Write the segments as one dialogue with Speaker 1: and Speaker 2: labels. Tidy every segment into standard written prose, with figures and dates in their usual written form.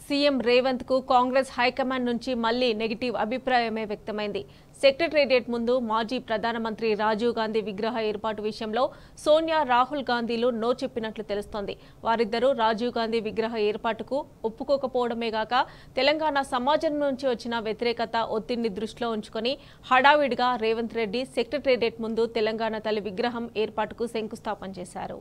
Speaker 1: CM Revanth కు Congress high command నుంచి మళ్లీ నెగిటివ్ అభిప్రాయమే వ్యక్తమైంది. సెక్రటేరియట్ ముందు మాజీ ప్రధానమంత్రి రాజీవ్ గాంధీ విగ్రహ ఏర్పాటు విషయంలో సోనియా, రాహుల్ గాంధీలు నో చెప్పినట్లు తెలుస్తోంది. వారిద్దరూ రాజీవ్ గాంధీ విగ్రహ ఏర్పాటుకు ఒప్పుకోకపోవడమే గాక తెలంగాణ సమాజం నుంచి వచ్చిన వ్యతిరేకత ఒత్తిడిని దృష్టిలో ఉంచుకొని హడావిడిగా రేవంత్ రెడ్డి సెక్రటేరియట్ ముందు తెలంగాణ తల్లి విగ్రహం ఏర్పాటుకు శంకుస్థాపన చేశారు.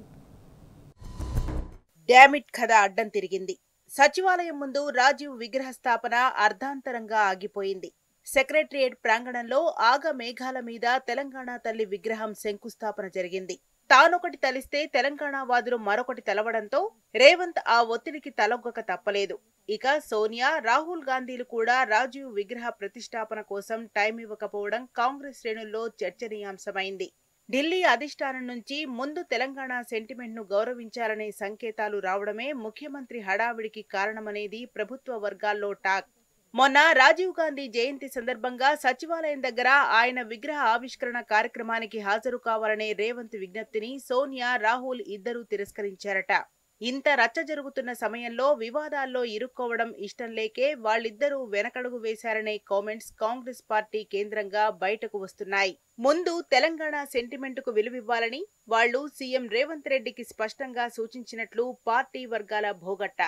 Speaker 2: డామిట్ కథ అడ్డం తిరిగింది. సచివాలయం ముందు రాజీవ్ విగ్రహ స్థాపన అర్ధాంతరంగా ఆగిపోయింది. సెక్రటేరియట్ ప్రాంగణంలో ఆగ మేఘాల మీద తెలంగాణ తల్లి విగ్రహం శంకుస్థాపన జరిగింది. తానొకటి తలిస్తే తెలంగాణ వాదులు మరొకటి తలవడంతో రేవంత్ ఆ ఒత్తిడికి తలొగ్గక తప్పలేదు. ఇక సోనియా, రాహుల్ గాంధీలు కూడా రాజీవ్ విగ్రహ ప్రతిష్టాపన కోసం టైం ఇవ్వకపోవడం కాంగ్రెస్ శ్రేణుల్లో చర్చనీయాంశమైంది. ఢిల్లీ అధిష్టానం నుంచి ముందు తెలంగాణ సెంటిమెంట్ ను గౌరవించాలనే సంకేతాలు రావడమే ముఖ్యమంత్రి హడావిడికి కారణమనేది ప్రభుత్వ వర్గాల్లో టాక్. మొన్న రాజీవ్ గాంధీ జయంతి సందర్భంగా సచివాలయం దగ్గర ఆయన విగ్రహ ఆవిష్కరణ కార్యక్రమానికి హాజరు కావాలనే రేవంత్ విజ్ఞప్తిని సోనియా, రాహుల్ ఇద్దరూ తిరస్కరించారట. ఇంత రచ్చ జరుగుతున్న సమయంలో వివాదాల్లో ఇరుక్కోవడం ఇష్టం లేకే వాళ్ళిద్దరూ వెనకడుగు వేశారనే కామెంట్స్ కాంగ్రెస్ పార్టీ కేంద్రంగా బయటకు వస్తున్నాయి. ముందు తెలంగాణ సెంటిమెంట్ కు విలువివ్వాలని వాళ్లు సీఎం రేవంత్ రెడ్డికి స్పష్టంగా సూచించినట్లు పార్టీ వర్గాల భోగట్ట.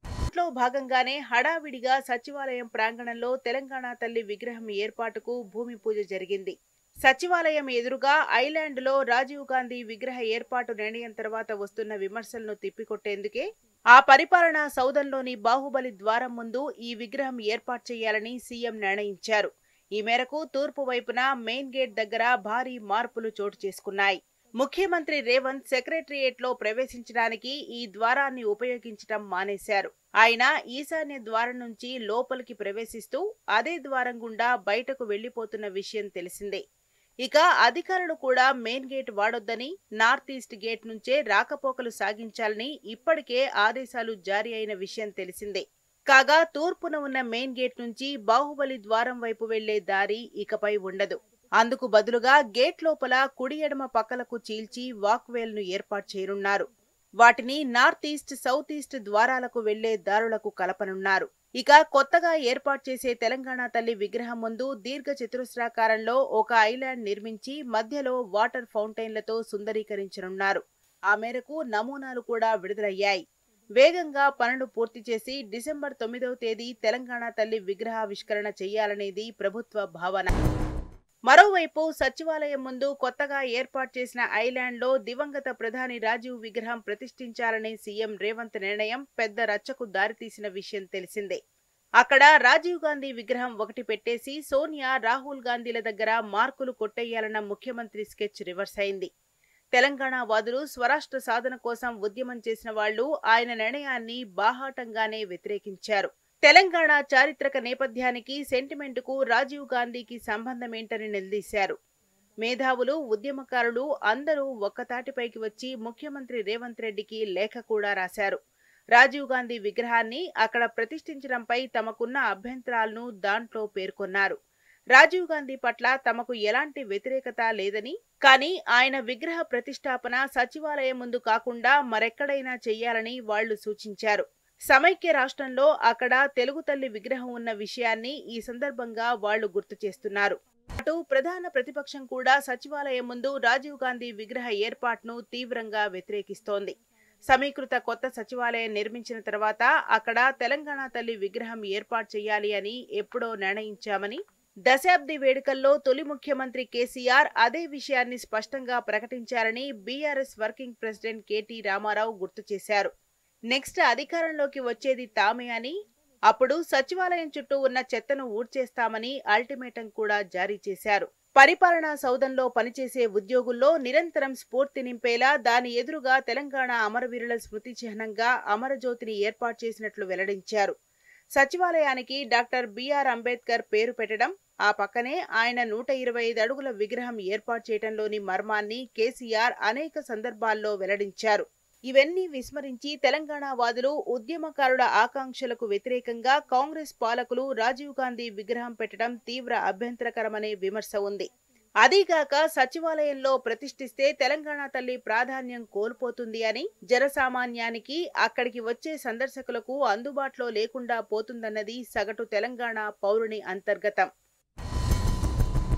Speaker 2: దాంట్లో భాగంగానే హడావిడిగా సచివాలయం ప్రాంగణంలో తెలంగాణ తల్లి విగ్రహం ఏర్పాటుకు భూమి పూజ జరిగింది. సచివాలయం ఎదురుగా ఐలాండ్ లో రాజీవ్ గాంధీ విగ్రహ ఏర్పాటు నిర్ణయం తర్వాత వస్తున్న విమర్శలను తిప్పికొట్టేందుకే ఆ పరిపాలనా సౌధంలోని బాహుబలి ద్వారం ముందు ఈ విగ్రహం ఏర్పాటు చేయాలని సీఎం నిర్ణయించారు. ఈ మేరకు తూర్పు వైపున మెయిన్ గేట్ దగ్గర భారీ మార్పులు చోటు చేసుకున్నాయి. ముఖ్యమంత్రి రేవంత్ సెక్రటేరియట్ లో ప్రవేశించడానికి ఈ ద్వారాన్ని ఉపయోగించడం మానేశారు. ఆయన ఈశాన్య ద్వారం నుంచి లోపలికి ప్రవేశిస్తూ అదే ద్వారం గుండా బయటకు వెళ్లిపోతున్న విషయం తెలిసిందే. ఇక అధికారులు కూడా మెయిన్ గేట్ వాడొద్దని, నార్త్ ఈస్ట్ గేట్ నుంచే రాకపోకలు సాగించాలని ఇప్పటికే ఆదేశాలు జారీ అయిన విషయం తెలిసిందే. కాగా తూర్పున ఉన్న మెయిన్ గేట్ నుంచి బాహుబలి ద్వారం వైపు వెళ్లే దారి ఇకపై ఉండదు. అందుకు బదులుగా గేట్ లోపల కుడి ఎడమ పక్కలకు చీల్చి వాక్వేల్ ను ఏర్పాటు చేయనున్నారు. వాటిని నార్త్ ఈస్ట్, సౌత్ ఈస్ట్ ద్వారాలకు వెళ్లే దారులకు కలపనున్నారు. ఇక కొత్తగా ఏర్పాటు చేసే తెలంగాణ తల్లి విగ్రహం ముందు దీర్ఘ చతురస్రాకారంలో ఒక ఐలాండ్ నిర్మించి మధ్యలో వాటర్ ఫౌంటైన్లతో సుందరీకరించనున్నారు. ఆ మేరకు నమూనాలు కూడా విడుదలయ్యాయి. వేగంగా పనులు పూర్తి చేసి డిసెంబర్ 9వ తేదీ తెలంగాణ తల్లి విగ్రహావిష్కరణ చేయాలనేది ప్రభుత్వ భావన. మరోవైపు సచివాలయం ముందు కొత్తగా ఏర్పాటు చేసిన ఐలాండ్ లో దివంగత ప్రధాని రాజీవ్ విగ్రహం ప్రతిష్ఠించాలనే సీఎం రేవంత్ నిర్ణయం పెద్ద రచ్చకు దారితీసిన విషయం తెలిసిందే. అక్కడ రాజీవ్ గాంధీ విగ్రహం ఒకటి పెట్టేసి సోనియా, రాహుల్ గాంధీల దగ్గర మార్కులు కొట్టేయాలన్న ముఖ్యమంత్రి స్కెచ్ రివర్స్ అయింది. తెలంగాణ వాదులు స్వరాష్ట్ర సాధన కోసం ఉద్యమం చేసిన వాళ్లు ఆయన నిర్ణయాన్ని బాహాటంగానే వ్యతిరేకించారు. తెలంగాణ చారిత్రక నేపథ్యానికి, సెంటిమెంట్ కు రాజీవ్ గాంధీకి సంబంధమేంటని నిలదీశారు. మేధావులు, ఉద్యమకారులు అందరూ ఒక్కతాటిపైకి వచ్చి ముఖ్యమంత్రి రేవంత్ రెడ్డికి లేఖ కూడా రాశారు. రాజీవ్ గాంధీ విగ్రహాన్ని అక్కడ ప్రతిష్ఠించడంపై తమకున్న అభ్యంతరాలను దాంట్లో పేర్కొన్నారు. రాజీవ్ గాంధీ పట్ల తమకు ఎలాంటి వ్యతిరేకత లేదని, కానీ ఆయన విగ్రహ ప్రతిష్టాపన సచివాలయం ముందు కాకుండా మరెక్కడైనా చెయ్యాలని వాళ్లు సూచించారు. సమైక్య రాష్ట్రంలో అక్కడ తెలుగు తల్లి విగ్రహం ఉన్న విషయాన్ని ఈ సందర్భంగా వాళ్లు గుర్తు చేస్తున్నారు. అటు ప్రధాన ప్రతిపక్షం కూడా సచివాలయం ముందు రాజీవ్ గాంధీ విగ్రహ ఏర్పాటును తీవ్రంగా వ్యతిరేకిస్తోంది. సమీకృత కొత్త సచివాలయం నిర్మించిన తర్వాత అక్కడ తెలంగాణ తల్లి విగ్రహం ఏర్పాటు చేయాలి అని ఎప్పుడో నిర్ణయించామని, దశాబ్ది వేడుకల్లో తొలి ముఖ్యమంత్రి కేసీఆర్ అదే విషయాన్ని స్పష్టంగా ప్రకటించారని BRS working president KT Ramarao గుర్తు చేశారు. నెక్స్ట్ అధికారంలోకి వచ్చేది తామే అని, అప్పుడు సచివాలయం చుట్టూ ఉన్న చెత్తను ఊడ్చేస్తామని అల్టిమేటం కూడా జారీ చేశారు. పరిపాలనా సౌధంలో పనిచేసే ఉద్యోగుల్లో నిరంతరం స్ఫూర్తి నింపేలా దాని ఎదురుగా తెలంగాణ అమరవీరుల స్మృతి చిహ్నంగా అమరజ్యోతిని ఏర్పాటు చేసినట్లు వెల్లడించారు. సచివాలయానికి డాక్టర్ బిఆర్ అంబేద్కర్ పేరు పెట్టడం, ఆ పక్కనే ఆయన 125 అడుగుల విగ్రహం ఏర్పాటు చేయడంలోని మర్మాన్ని కేసీఆర్ అనేక సందర్భాల్లో వెల్లడించారు. ఇవన్నీ విస్మరించి తెలంగాణ వాదులు, ఉద్యమకారుల ఆకాంక్షలకు వ్యతిరేకంగా కాంగ్రెస్ పాలకులు రాజీవ్ గాంధీ విగ్రహం పెట్టడం తీవ్ర అభ్యంతరకరమనే విమర్శ ఉంది. అదీగాక సచివాలయంలో ప్రతిష్ఠిస్తే తెలంగాణ తల్లి ప్రాధాన్యం కోల్పోతుంది అని, జనసామాన్యానికి అక్కడికి వచ్చే సందర్శకులకు అందుబాటులో లేకుండా పోతుందన్నది సగటు తెలంగాణ పౌరుని అంతర్గతం.